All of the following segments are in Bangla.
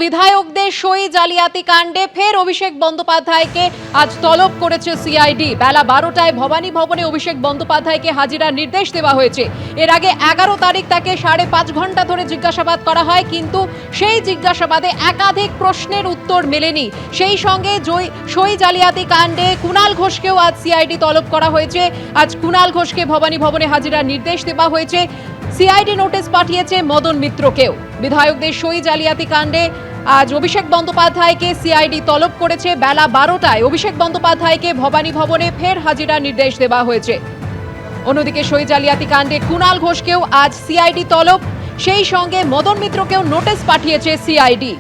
বিধায়কদের সই জালিয়াতি কাণ্ডে ফের অভিষেক বন্দ্যোপাধ্যায়কে আজ তলব করেছে সিআইডি। বেলা 12টায় ভবানী ভবনে অভিষেক বন্দ্যোপাধ্যায়কে হাজিরার নির্দেশ দেওয়া হয়েছে। এর আগে 11 তারিখ তাকে 5.5 ঘন্টা ধরে জিজ্ঞাসাবাদ করা হয়, কিন্তু সেই জিজ্ঞাসাবাদে একাধিক প্রশ্নের উত্তর মেলেনি। সেই সঙ্গে সই জালিয়াতি কাণ্ডে কুণাল ঘোষকেও আজ সিআইডি তলব করা হয়েছে। আজ কুণাল ঘোষকে ভবানী ভবনে হাজিরার নির্দেশ দেওয়া হয়েছে। সিআইডি নোটিশ পাঠিয়েছে মদন মিত্রকেও। বিধায়কদের সই জালিয়াতি কাণ্ডে আজ অভিষেক বন্দ্যোপাধ্যায়কে সিআইডি তলব করেছে। বেলা 12টায় অভিষেক বন্দ্যোপাধ্যায়কে ভবানী ভবনে ফের হাজিরার নির্দেশ দেওয়া হয়েছে। অন্যদিকে সই জালিয়াতি কাণ্ডে কুণাল ঘোষকেও আজ সিআইডি তলব, সেই সঙ্গে মদন মিত্রকেও নোটিশ পাঠিয়েছে সিআইডি।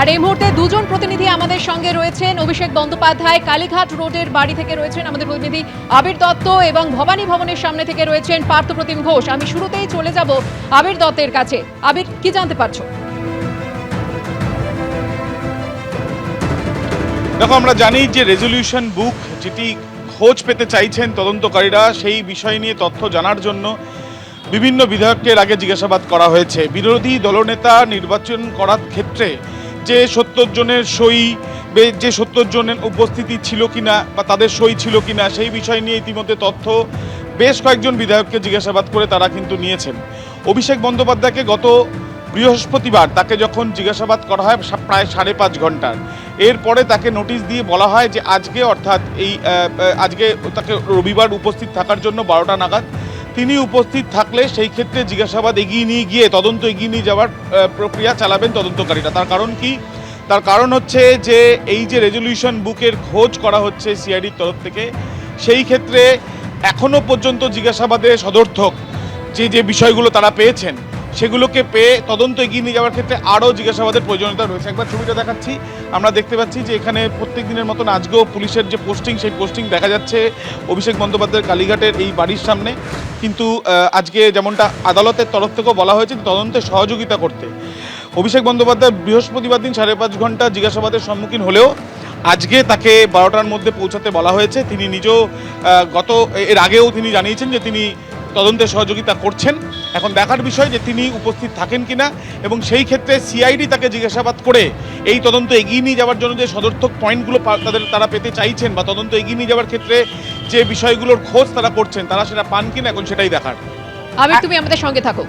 আর এই মুহূর্তে দুজন প্রতিনিধি আমাদের সঙ্গে রয়েছেন। অভিষেক বন্দ্যোপাধ্যায় কালীঘাট রোডের বাড়ি থেকে রয়েছেন আমাদের প্রতিনিধি আবির দত্ত, এবং ভবানী ভবনের সামনে থেকে রয়েছেন পার্থপ্রতিম ঘোষ। আমি শুরুতেই চলে যাব আবির দত্তের কাছে। আবির, কি জানতে পারছো? দেখো, আমরা জানি যে রেজলিউশন বুক যেটি খোঁজ পেতে চাইছেন তদন্তকারীরা, সেই বিষয় নিয়ে তথ্য জানার জন্য বিভিন্ন বিধায়ককে আগে জিজ্ঞাসাবাদ করা হয়েছে। বিরোধী দলনেতা নির্বাচন করার ক্ষেত্রে যে 70 জনের সই, যে 70 জনের উপস্থিতি ছিল কিনা বা তাদের সই ছিল কিনা, সেই বিষয় নিয়ে ইতিমধ্যে তথ্য বেশ কয়েকজন বিধায়ককে জিজ্ঞাসাবাদ করে তারা কিন্তু নিয়েছেন। অভিষেক বন্দ্যোপাধ্যায়কে গত বৃহস্পতিবার তাকে যখন জিজ্ঞাসাবাদ করা হয় প্রায় 5.5 ঘন্টার, এরপরে তাকে নোটিশ দিয়ে বলা হয় যে আজকে, অর্থাৎ আজকে তাকে রবিবার উপস্থিত থাকার জন্য 12টা নাগাদ। তিনি উপস্থিত থাকলে সেই ক্ষেত্রে জিজ্ঞাসাবাদ এগিয়ে নিয়ে গিয়ে তদন্ত এগিয়ে নিয়ে যাওয়ার প্রক্রিয়া চালাবেন তদন্তকারীরা। তার কারণ কি? তার কারণ হচ্ছে যে এই যে রেজলিউশন বুকের খোঁজ করা হচ্ছে সিআইডির তরফ থেকে, সেই ক্ষেত্রে এখনও পর্যন্ত জিজ্ঞাসাবাদে সদর্থক যে বিষয়গুলো তারা পেয়েছেন, সেগুলোকে পেয়ে তদন্ত এগিয়ে নিয়ে যাওয়ার ক্ষেত্রে আরও জিজ্ঞাসাবাদের প্রয়োজনীয়তা রয়েছে। একবার ছবিটা দেখাচ্ছি, আমরা দেখতে পাচ্ছি যে এখানে প্রত্যেক দিনের মতন আজকেও পুলিশের যে পোস্টিং, সেই পোস্টিং দেখা যাচ্ছে অভিষেক বন্দ্যোপাধ্যায়ের কালীঘাটের এই বাড়ির সামনে। কিন্তু আজকে যেমনটা আদালতের তরফ থেকেও বলা হয়েছে তদন্তে সহযোগিতা করতে, অভিষেক বন্দ্যোপাধ্যায় বৃহস্পতিবার দিন 5.5 ঘন্টা জিজ্ঞাসাবাদের সম্মুখীন হলেও আজকে তাকে 12টার মধ্যে পৌঁছাতে বলা হয়েছে। তিনি নিজেও এর আগেও তিনি জানিয়েছেন যে তিনি তদন্তে সহযোগিতা করছেন। এখন দেখার বিষয় যে তিনি উপস্থিত থাকেন কিনা, এবং সেই ক্ষেত্রে সিআইডি তাকে জিজ্ঞাসাবাদ করে এই তদন্ত এগিয়ে নিয়ে যাওয়ার জন্য যে সদর্থক পয়েন্টগুলো তারা পেতে চাইছেন বা তদন্ত এগিয়ে নিয়ে যাওয়ার ক্ষেত্রে যে বিষয়গুলোর খোঁজ তারা করছেন, তারা সেটা পান কিনা, এখন সেটাই দেখার। আবির, তুমি আমাদের সঙ্গে থাকো।